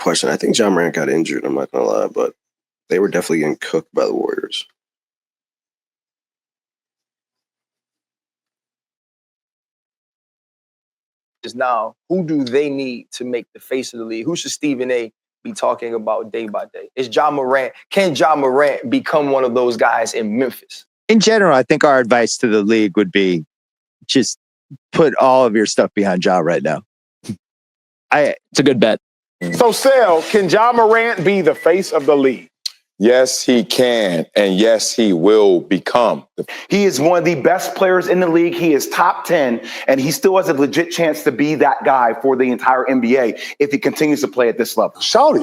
question. I think Ja Morant got injured, I'm not going to lie, but they were definitely getting cooked by the Warriors. Now, who do they need to make the face of the league? Who should Stephen A. be talking about day by day? Is Ja Morant? Can Ja Morant become one of those guys in Memphis? In general, I think our advice to the league would be just put all of your stuff behind Ja right now. It's a good bet. So, Sal, can Ja Morant be the face of the league? Yes, he can, and yes, he will become. He is one of the best players in the league. He is top 10, and he still has a legit chance to be that guy for the entire NBA if he continues to play at this level. Shawty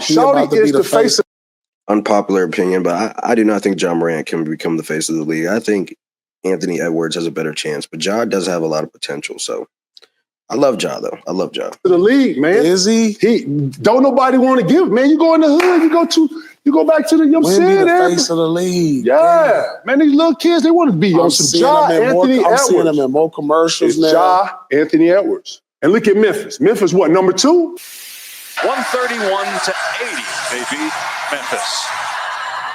is the face of... Unpopular opinion, but I do not think Ja Morant can become the face of the league. I think Anthony Edwards has a better chance, but Ja does have a lot of potential, so... I love Ja, though. I love Ja. The league, man. Is he? Don't nobody want to give, man. You go in the hood, you go back to the, you know what I'm saying? The face of the league. Yeah. Man, these little kids, they want to be on some Ja, Anthony Edwards. I'm seeing them in more commercials now. Ja, Anthony Edwards. And look at Memphis. Memphis, what, number 2? 131-80, they beat Memphis.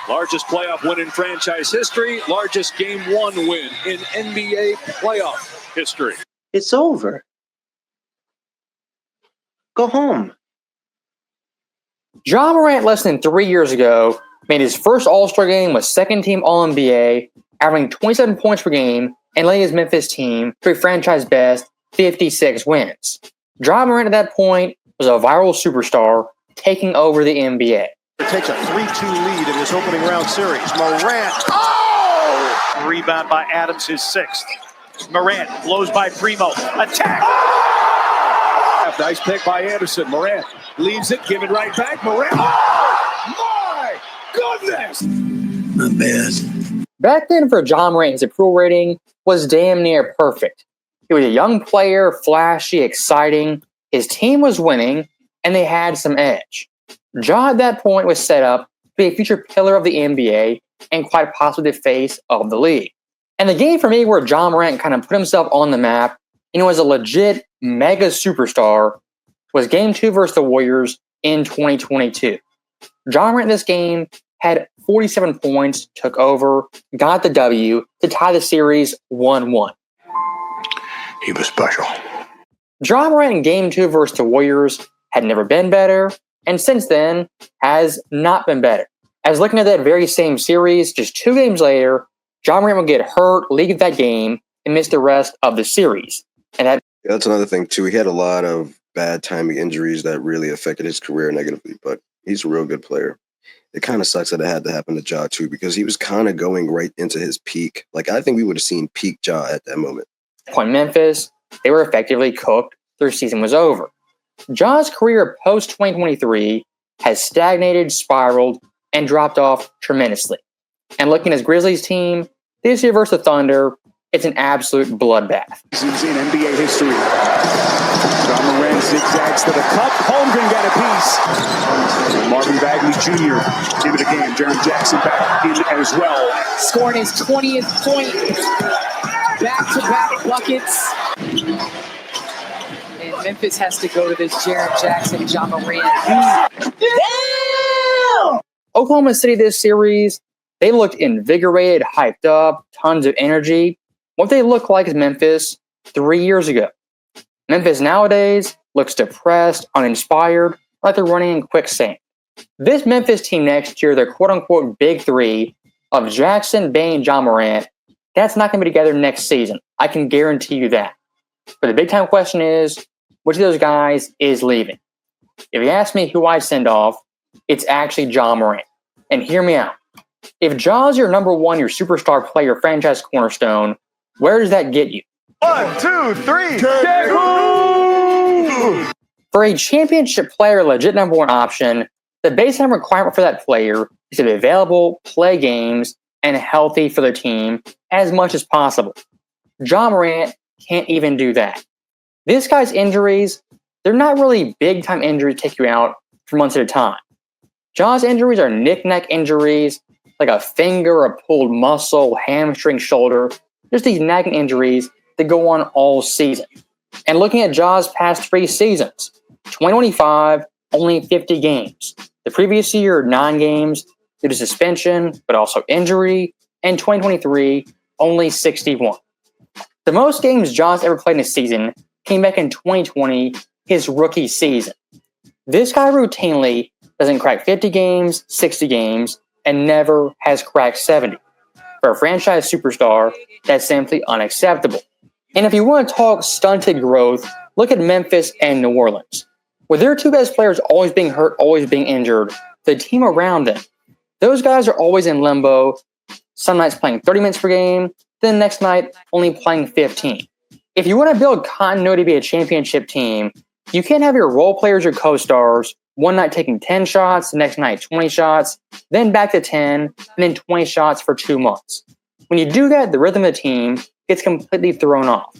Largest playoff win in franchise history. Largest game 1 win in NBA playoff history. It's over. Go home. Ja Morant, less than 3 years ago, made his first All-Star game with second-team All-NBA, averaging 27 points per game, and leading his Memphis team to a franchise-best 56 wins. Ja Morant at that point was a viral superstar, taking over the NBA. It takes a 3-2 lead in this opening round series. Morant, oh! Rebound by Adams, his 6th. Morant blows by Primo. Attack! Nice pick by Anderson. Morant leaves it, give it right back. Morant. Oh, my goodness! Not bad. Back then, for Ja Morant, his approval rating was damn near perfect. He was a young player, flashy, exciting. His team was winning, and they had some edge. Ja, at that point, was set up to be a future pillar of the NBA and quite possibly the face of the league. And the game for me where Ja Morant kind of put himself on the map and was a legit mega superstar was Game 2 versus the Warriors in 2022. Ja Morant in this game had 47 points, took over, got the W to tie the series 1-1. He was special. Ja Morant in Game 2 versus the Warriors had never been better, and since then has not been better. As looking at that very same series, just 2 games later, Ja Morant would get hurt, leave that game, and miss the rest of the series. And that's another thing, too. He had a lot of bad timing injuries that really affected his career negatively, but he's a real good player. It kind of sucks that it had to happen to Ja, too, because he was kind of going right into his peak. Like, I think we would have seen peak Ja at that moment. Point Memphis, they were effectively cooked. Their season was over. Ja's career post-2023 has stagnated, spiraled, and dropped off tremendously. And looking at his Grizzlies team, this year versus the Thunder, it's an absolute bloodbath. This is in NBA history. Ja Morant zigzags to the cup. Holmgren got a piece. Marvin Bagley Jr. give it a game. Jaren Jackson back in as well. Scoring his 20th point. Back-to-back buckets. And Memphis has to go to this Jaren Jackson, Ja Morant. Damn! Oklahoma City this series, they looked invigorated, hyped up, tons of energy. What they look like is Memphis 3 years ago. Memphis nowadays looks depressed, uninspired, like they're running in quicksand. This Memphis team next year, their quote-unquote big 3 of Jackson, Bane, and Ja Morant, that's not going to be together next season. I can guarantee you that. But the big-time question is, which of those guys is leaving? If you ask me who I send off, it's actually Ja Morant. And hear me out. If Ja's your number 1, your superstar player, franchise cornerstone, where does that get you? 1, 2, 3. For a championship player, legit number 1 option, the baseline requirement for that player is to be available, play games, and healthy for their team as much as possible. Ja Morant can't even do that. This guy's injuries, they're not really big-time injuries to take you out for months at a time. Ja's injuries are knick-knack injuries, like a finger, a pulled muscle, hamstring, shoulder, just these nagging injuries that go on all season. And looking at Ja's past 3 seasons, 2025, only 50 games. The previous year, 9 games due to suspension, but also injury. And 2023, only 61. The most games Ja's ever played in a season came back in 2020, his rookie season. This guy routinely doesn't crack 50 games, 60 games, and never has cracked 70. For a franchise superstar, that's simply unacceptable. And if you want to talk stunted growth, look at Memphis and New Orleans. With their two best players always being hurt, always being injured, the team around them, those guys are always in limbo, some nights playing 30 minutes per game, then the next night only playing 15. If you want to build continuity to be a championship team, you can't have your role players or co-stars one night taking 10 shots, the next night 20 shots, then back to 10, and then 20 shots for 2 months. When you do that, the rhythm of the team gets completely thrown off.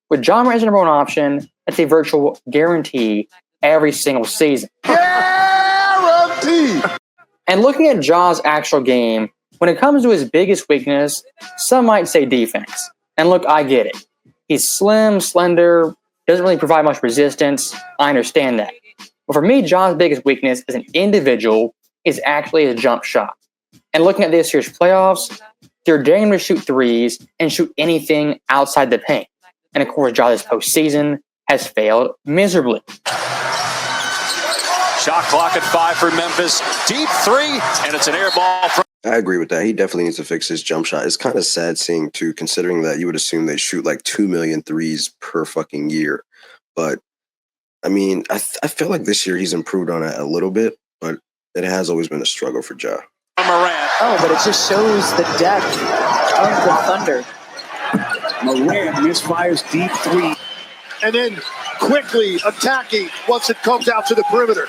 With Ja Morant as the number one option, that's a virtual guarantee every single season. Guarantee! And looking at Ja's actual game, when it comes to his biggest weakness, some might say defense. And look, I get it. He's slim, slender, doesn't really provide much resistance. I understand that. But for me, Ja's biggest weakness as an individual is actually his jump shot. And looking at this year's playoffs, they're daring him to shoot threes and shoot anything outside the paint. And of course, Ja this postseason has failed miserably. Shot clock at 5 for Memphis. Deep three, and it's an air ball from. I agree with that. He definitely needs to fix his jump shot. It's kind of sad seeing, too, considering that you would assume they shoot like 2 million threes per fucking year. But, I mean, I feel like this year he's improved on it a little bit, but it has always been a struggle for Ja. Morant. Oh, but it just shows the depth of the Thunder. Morant misfires deep three. And then quickly attacking once it comes out to the perimeter.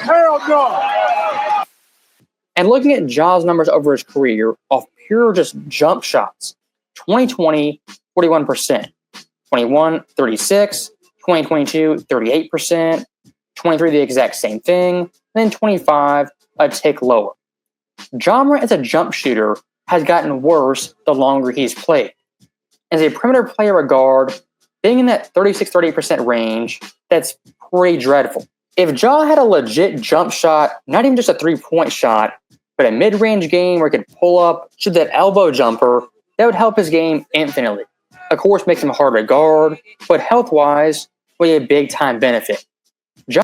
Hell no! And looking at Ja's numbers over his career off pure just jump shots, 2020, 41%, 21, 36, 2022, 38%, 23, the exact same thing, and then 25, a tick lower. Ja Morant as a jump shooter has gotten worse the longer he's played. As a perimeter player or guard, being in that 36-38% range, that's pretty dreadful. If Ja had a legit jump shot, not even just a three-point shot, but a mid-range game where he could pull up, shoot that elbow jumper, that would help his game infinitely. Of course, makes him harder to guard, but health-wise, would be a big-time benefit. I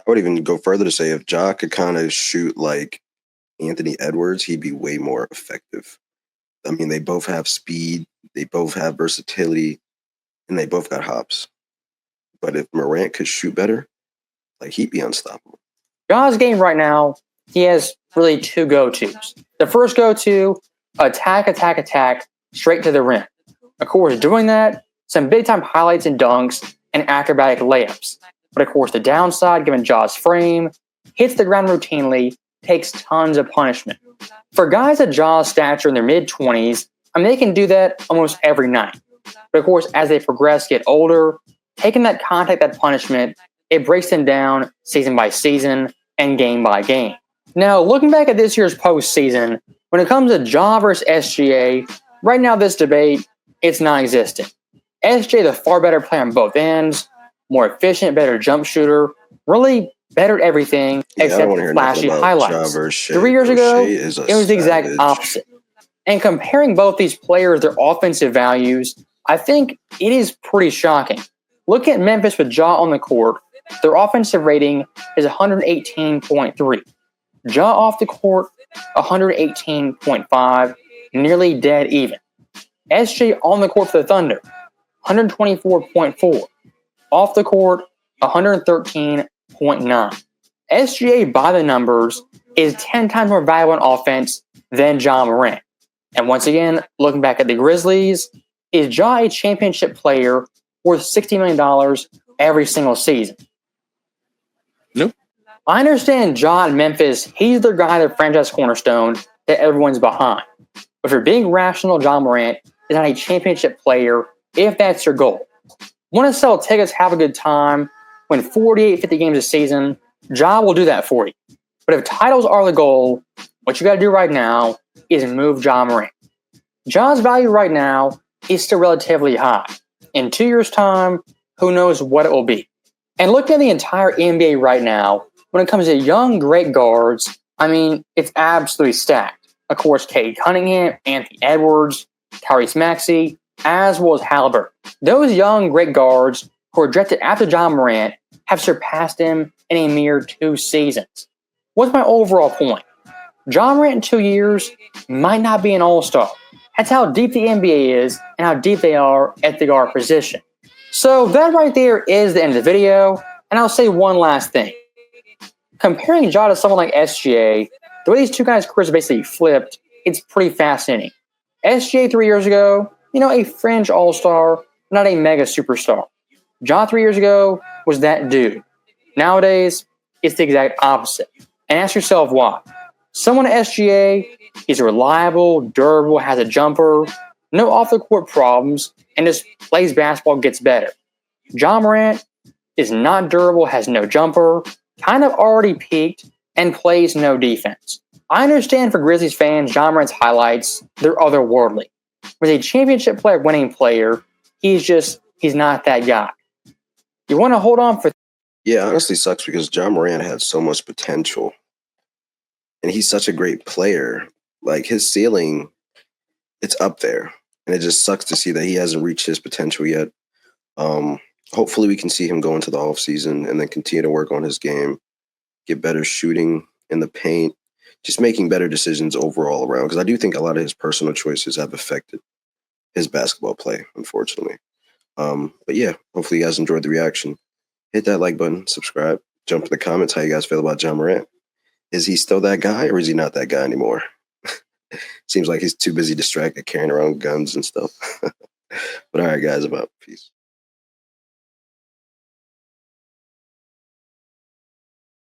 would even go further to say if Ja could kind of shoot like Anthony Edwards, he'd be way more effective. I mean, they both have speed, they both have versatility, and they both got hops. But if Morant could shoot better, like he'd be unstoppable. Ja's game right now, he has really 2 go-tos. The first go-to, attack, straight to the rim. Of course, doing that, some big-time highlights and dunks, and acrobatic layups. But of course, the downside, given Ja's frame, hits the ground routinely, takes tons of punishment. For guys at Ja's stature in their mid-20s, I mean, they can do that almost every night. But of course, as they progress, get older, taking that contact, that punishment, it breaks them down season by season and game by game. Now, looking back at this year's postseason, when it comes to Ja versus SGA, right now this debate, it's non-existent. SGA, the far better player on both ends, more efficient, better jump shooter, really better at everything except flashy highlights. 3 years ago, it was the exact opposite. And comparing both these players, their offensive values, I think it is pretty shocking. Look at Memphis with Ja on the court. Their offensive rating is 118.3. Ja off the court, 118.5, nearly dead even. SJ on the court for the Thunder, 124.4. Off the court, 113.9. SGA by the numbers is 10 times more valuable in offense than Ja Morant. And once again, looking back at the Grizzlies, is Ja a championship player worth $60 million every single season? Nope. I understand Ja in Memphis, he's their guy, their franchise cornerstone that everyone's behind. But for being rational, Ja Morant is not a championship player if that's your goal. Want to sell tickets, have a good time, win 48, 50 games a season, Ja will do that for you. But if titles are the goal, what you got to do right now is move Ja Morant. Ja's value right now is still relatively high. In 2 years' time, who knows what it will be. And looking at the entire NBA right now, when it comes to young, great guards, I mean, it's absolutely stacked. Of course, Cade Cunningham, Anthony Edwards, Tyrese Maxey, as well as Halliburton. Those young, great guards who are drafted after Ja Morant have surpassed him in a mere 2 seasons. What's my overall point? Ja Morant in 2 years might not be an all-star. That's how deep the NBA is and how deep they are at the guard position. So that right there is the end of the video, and I'll say one last thing. Comparing Ja to someone like SGA, the way these two guys' careers basically flipped, it's pretty fascinating. SGA 3 years ago, a fringe all-star, not a mega superstar. Ja 3 years ago was that dude. Nowadays, it's the exact opposite. And ask yourself why. Someone at SGA is reliable, durable, has a jumper, no off-the-court problems, and just plays basketball, gets better. Ja Morant is not durable, has no jumper, kind of already peaked, and plays no defense. I understand for Grizzlies fans, Ja Morant's highlights, they're otherworldly. As a championship player, winning player, he's not that guy. You want to hold on for... Yeah, honestly sucks because Ja Morant had so much potential. And he's such a great player. Like, his ceiling, it's up there. And it just sucks to see that he hasn't reached his potential yet. Hopefully we can see him go into the offseason and then continue to work on his game, get better shooting in the paint, just making better decisions overall around. Because I do think a lot of his personal choices have affected his basketball play, unfortunately. But yeah, hopefully you guys enjoyed the reaction. Hit that like button, subscribe, jump in the comments how you guys feel about Ja Morant. Is he still that guy or is he not that guy anymore? Seems like he's too busy distracted carrying around guns and stuff. But all right, guys, I'm out. Peace.